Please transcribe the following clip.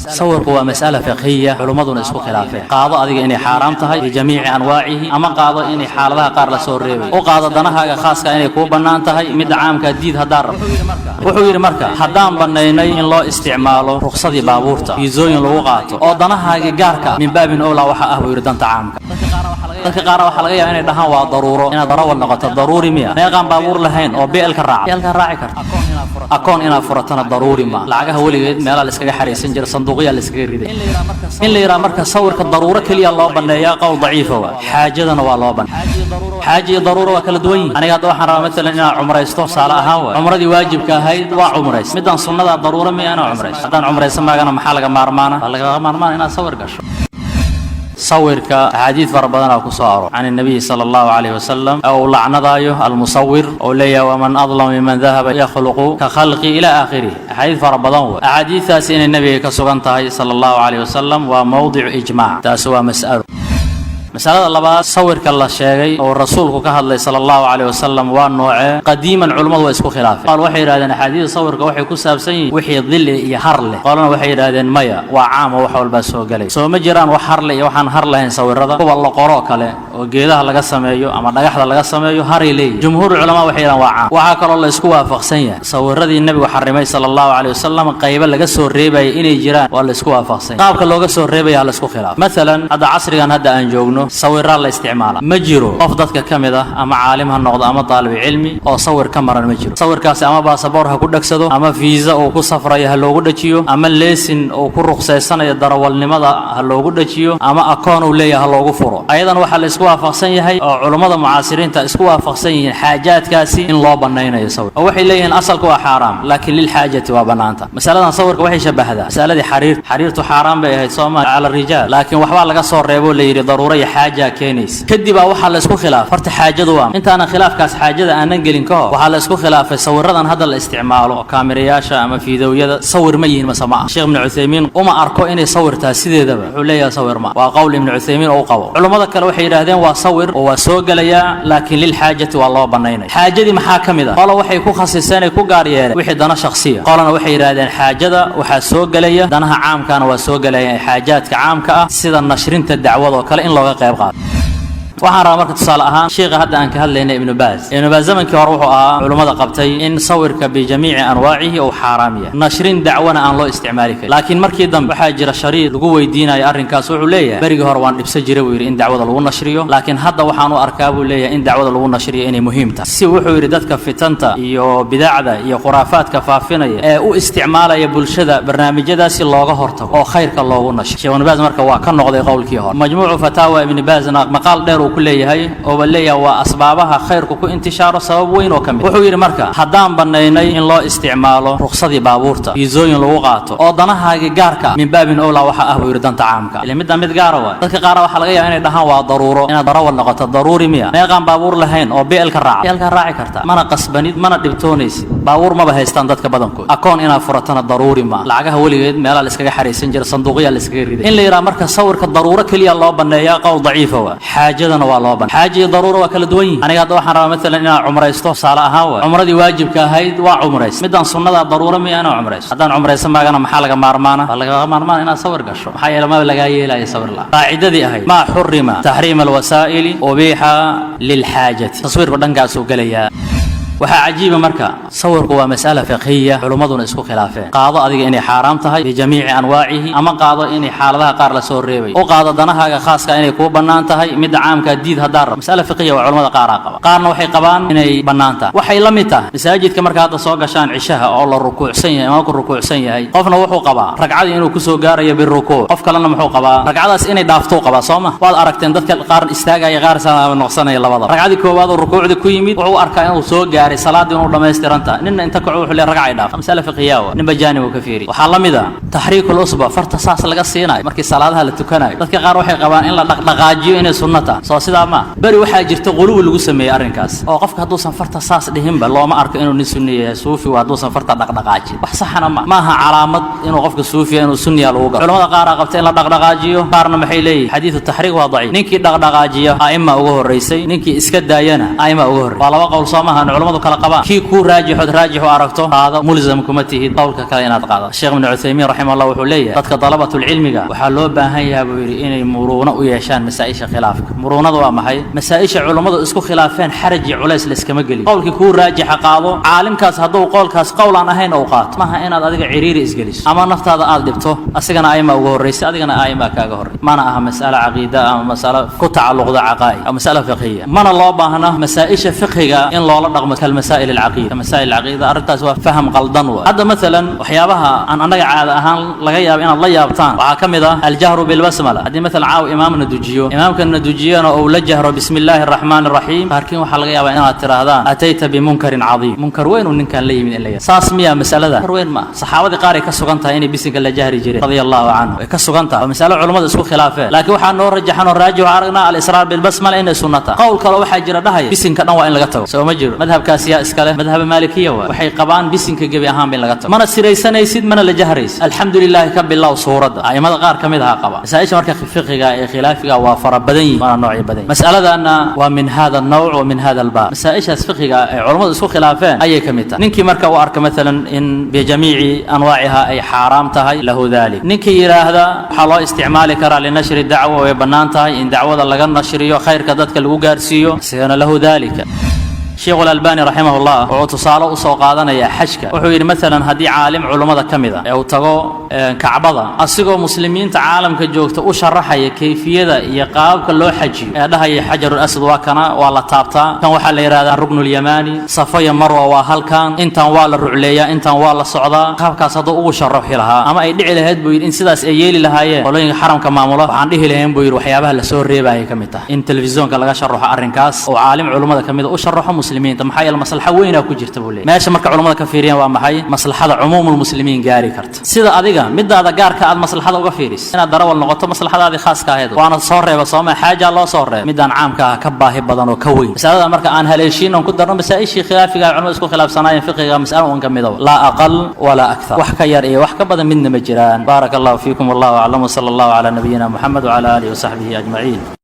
صورك هو مسألة فقهية علماء اسكو خلافه قاضي أديك إني حرام تهي بجميع أنواعه أما قاضي إني حالها قار لسور ريبي وقاضي دناها خاص كإني كوب بنان تهي مد عام كديد هدار وحوير مركا حدام بنيني إن الله استعماله رخصة بابورتا يزوين لوقاته أو دناها جاركا من باب أولى وحقه ويردان تعامك dadka qaar waxa laga yaabaa inay dhahaan waa daruuro inaad darawal noqoto daruuri miya neeqan baabuur lahayn oo beelka raaci karta akoon ina furatana daruuri ma lacagaha waligeed meelaha la iskaga xariisan jira sanduuqyada la iskaga riday in la yiraahdo marka sawirka daruuro kaliya loo baneeyaa qowl daciifa waa xaajadana waa loo baneeyaa xaaji daruuro waa kala duwan yihiin aniga waxaan rabaa mesela inaan umraysto saala ahaan waa umradii waajibka ahayd waa umrays midaan sunnada daruuro miya ana umrays hadaan umraysan maagana maxaa laga maarmaana inaad sawir gasho صورك حديث فربنا كساره عن النبي صلى الله عليه وسلم أو لعنضايه المصور أو ليا ومن أظلم ممن ذهب يخلق كخلق إلى آخره حديث فربنا حديث سين النبي كسرنته صلى الله عليه وسلم وموضع إجماع تسوى مسألة الله صورك الله شيء أو الرسول كهذا صلى الله عليه وسلم والنوع قديما علماء واسكو خلافه قال وحي هذا حديث صورك وحي كساب سين وحي ظل يحر له قالنا وحي هذا ميا وعام وحول بس وقلي سو مجران وحر له وحن هر له صور هذا والله قراء له وجيلها لقى سمايو أما نجح لقى سمايو هري لي جمهور العلماء وحي وعام وعاكر الله اسكو وافق سين صور هذه النبي وحرمي صلى الله عليه وسلم قيبا لقى سور ريبي إني جيران والله اسكو وافق سين قابك لقى سور ريبي على اسكو خلاف مثلا هذا عصر كان هذا أنجوجنو صور الله استعماله مجرو أفضل كمدة أما عالمها النقطة أما طالب علمي أو صور كاميرا مجرو صور كاس أما باسبورها كودك سدو أما فيزا أو كسفر يهلو كودكيو أما ليسن أو كرخصة سنة يدرول لماذا هلو كودكيو أما أكون وليه هلو كفرو أيضا وحل إسكوا فقسين هاي علماء معاصرين تإسكوا فقسين حاجات كاسي إن الله بنينا يصور أو وحي ليه أصل كوا حرام لكن للحاجة وبنانتا مسألة صور كوحي شبه هذا مسألة دي حريرته حرام بهي صوما على الرجال لكن وحوال لقى صور ريبو اللي ضروري حاجة كدي بقى وحلا اسكو خلاف فرت حاجة دوام انت انا خلاف كاس حاجة انا نقلين كه وحلا اسكو خلاف صورنا هذا الاستعمال كاميرياشا اما فيديوهات صور مين ما سمع الشيخ ابن عثيمين وما اركو اني صورتها سيده دبا حليا صور ما وقول ابن عثيمين او قوا علماء كله waxay yiraahdeen waa sawir oo soo galaya laakiin lil haajati wallahu banaynay haajadii maxaa kamida qolo waxay ku khasiseen ku gaar yeeleen wixii dana shakhsiya qolana waxay yiraahdeen haajada waxa soo galaya danaha caamkana waa soo galaya haajaadka caamka ah sida nashrinta dacwada oo kale in looga qayb qaato waxaan rabaa marka tusaale ahaan sheekha hadda aan ka hadlaynay ibn baaz zamankii hore wuxuu ahaa culimada qabtay in sawirka bi jamiici anwaacihi oo xaraamiya nashrin dacwana aan loo isticmaali karin laakiin markii dambe waxa jira shariir lagu weydiinayo arrinkaas wuxuu leeyahay barigi hore waan dhibsa jiray wiir in dacwada lagu nashriyo laakiin hadda waxaan u arkaa buu leeyahay in dacwada lagu nashriyo inay muhiim tahay si wuxuu yiri dadka fitanta iyo bidacda iyo khuraafaadka faafinaya ee u isticmaalaya bulshada barnaamijyadaasi looga hortago oo khayrka loogu nashriyo ibn baaz marka waa ka noqday qowlkii hore majmuucu fataawa ibn baaz maqaal dheer كلية أو بلية وأسبابها خير كو انتشار سبب وين وكمل وحوير مركا حدام بنيني إن الله استعماله رخصة بابورتا يزوين لوقاته أو دناها جاركا من باب أولى وحقه ويردان تعامك اللي مد جاروا ذلك جاروا حلقية يعني دهان وضرورة إن ضرورة نقطة ضروري مية نيقان بابور لهين أو بيئل كراعي كرتا ما أنا قصبنيد ما أنا دبتونيس بابور ما بهيستان دتك بدنكو أكون إنا فرتنا ضروري ما لعجها وليد ميلا لسكجي حريسين جر صندوقية لسكجي ريد إن اللي يرى مركا صور كالضرورة كليا الله بنيا قول ضعيفة حاجة حاجة ضرورة وكل دوين أنا قاعد أروح مثلا إن عمريستو صالة هوا عمرتي واجب كهيد وعمريس مدان سنة ضرورة مي أنا عمريس هذا عمريس ما أنا محلقة مارمانة أنا أصور قشرة حي لما بلاقيه لا يصور لا قاعدة دي هاي ما حرم تحريم الوسائل وبيحة للحاجة تصوير بدن قاسو قليا waxaa cajiiba marka sawirku waa mas'ala fiqhiyya culimaduna isku khilaafeen qaado adiga inay xaraam tahay jamiici anwaacihi ama qaado inay xaaladaha qaar la soo reebay oo qaado danahaaga khaaska inay ku banaan tahay mid caamka diid hadar mas'ala fiqhiyya waa culimada qaar qaba qaarna waxay qabaan inay banaan tahay waxay la mid tahay masaajidka marka hadda soo gashaan cishaha oo la rukuucsan yahay ama ku rukuucsan yahay qofna wuxuu qabaa ragcadii inuu ku soo gaarayo bir rukuuc qof kalena muxuu qabaa ragcadaas inay dhaafto qabaa Sooma waad aragteen dadka qaar istaagaya qaar sanad noqsanaya labada ragcadii koowaad oo rukuucda ku yimid wuxuu arkaa inuu soo gaaray صلاة إنه دميسترنتا نن أنت كعوه اللي رجع يدافع مسألة فقهية نبجاني وكفيري وحلميدا تحريك الأصبع فرت صاص لقى الصيناء مركز صلاة للتكناي بس كقار روحي قبان إلا لقاجي إن سنتا صاص دا ما بري وحاجة جرت غلو اللي جسمي أرنكاس أو قفك هدوسا فرت صاص لهم بالله ما أرك إنه نسني صوفي وهدوسا فرت لقاجي بحصحنا ما ها علامة إنه قفك صوفي إنه سني الوقت علماء قارا قبت إلا لقاجيو قارنا محيلي حديث التحريك وضعي نيكي لقاجيو أئمة أوه الرئيسي نيكي إسكت داينا أئمة أوه والله قول صامها علماء علماء كلا قبا كي كو راجح أركته هذا ملزم كمته قولك كائنات قاضي الشيخ ابن عثيمين رحمه الله وحليه dadka طلبة العلم waxaa loo baahan yahay buu yiri inay muruuna u yeeshaan masaa'isha khilaafka muruunadu waa maxay masaa'isha culimadu isku khilaafeen xaraj iyo culays la iskama gelin qowlkii ku raajixa qaado caalimkaas haduu qowlkaas qowl aan ahayn oo qaato maaha inaad adiga ciriiri isgeliso ama naftaada aad dhibto asigana ayma ugu horeysay adigana ayma kaaga horeey mana aha mas'ala aqeeda ama mas'ala ku tacalluqda aqaa'id ama mas'ala fiqhiyya mana loo baahna masaa'isha fiqhiga in loola dhaqmo kal masaa'il al-aqeeda masaa'il al-aqeeda arrintaas waa faham qaldan waa hadda midalan waxyaabaha aan anaga caada ahaan laga yaabo inaad la yaabtaan waxa kamid ah al-jahru bil basmala hadii midal caaw imaamna dujiyo imaamkana dujiyana oo la jahro bismillaahir rahmaanir rahiim harkin waxa laga yaabaa inaad tiraahdaan atayta bi munkarin cadiim munkar weyn oo ninkan la yimid ilaa saas miya masalada weyn ma saxaabada qaar ay ka sugantahay inay bisinka la jahri jireen radiyallahu anhu ay ka sugantahay mas'ala culimada isku khilaafeen laakiin waxa noo rajaxan oo raajic aragna al-israr bil basmala inay sunnata qowl kale waxa jira dhahay bisinka dhan waa in laga tago soo ma jiro madhabkaas yaa iskale madhab maalikiya waxay qabaan bisinka gabi ahaan in laga tago mana siraysanaysid mana la jahrays alxamdulillah ka bilow suurada aymada qaar kamid ah qaba masaa'isha marka fiqhiga ee khilaafiga waa fara badan yihiin waa nooc badan mas'aladana waa min hada an-naw' wa min hada al-bab masaa'isha fiqhiga ee culimadu isku khilaafeen ayay kamid tahay ninkii marka uu arka midalan in bi jamii'i anwaa'iha ay xaraam tahay lahu dhalik ninkii yiraahda waxa loo isticmaali karaa li nashri da'wa way banaan tahay in dacwada laga nashriyo khayrka dadka lagu gaarsiiyo sidana lahu dhalika الشيخ الألباني رحمه الله وتصالح وسوقادنا يا حشكة وحير مثلا هدي عالم علماء كمذا أو تجو كعبضة أصيغوا مسلمين تعالم كجوكت وشرح كيفية يقاب كله حجي هذا هي حجر الأسد وكنا ولا تابتا كان وحل هذا الركن اليماني صفيا مروة وهل كان أنت ولا الرعلية أنت ولا الصعداء خاف كصدق وشرح لها أما يدعي لهاد بير إن سداس أيلي لها ولين حرم كمامولة عنده لهم بير وحيابها لسور ريبة هي كمتة إن تلفزيون كلا شرح أرنكاس وعالم علماء كمذا وشرح مسلمين تمحي المصلحة وين أكو جرت بقولي ماشي مركع علماء كفيرين ومحي مصلحة عموم المسلمين جاري كرت سيدا أديجا مدة هذا جار كأد مصلحة وكفيرس أنا دروا النقطة مصلحة هذه خاص كهذا وأنا صار بس ما حاجة الله صار مدة عام كباه بدن وكوي بس هذا مركع عن هالشيء نقدر مسائل شيء خلاف في علماء اسكو خلاف صنايع فقه مسألة ونكمل لا أقل ولا أكثر وحكى يرئي وحكى بدن من مجران بارك الله فيكم والله أعلم وصلى الله على نبينا محمد وعلى آله وصحبه أجمعين.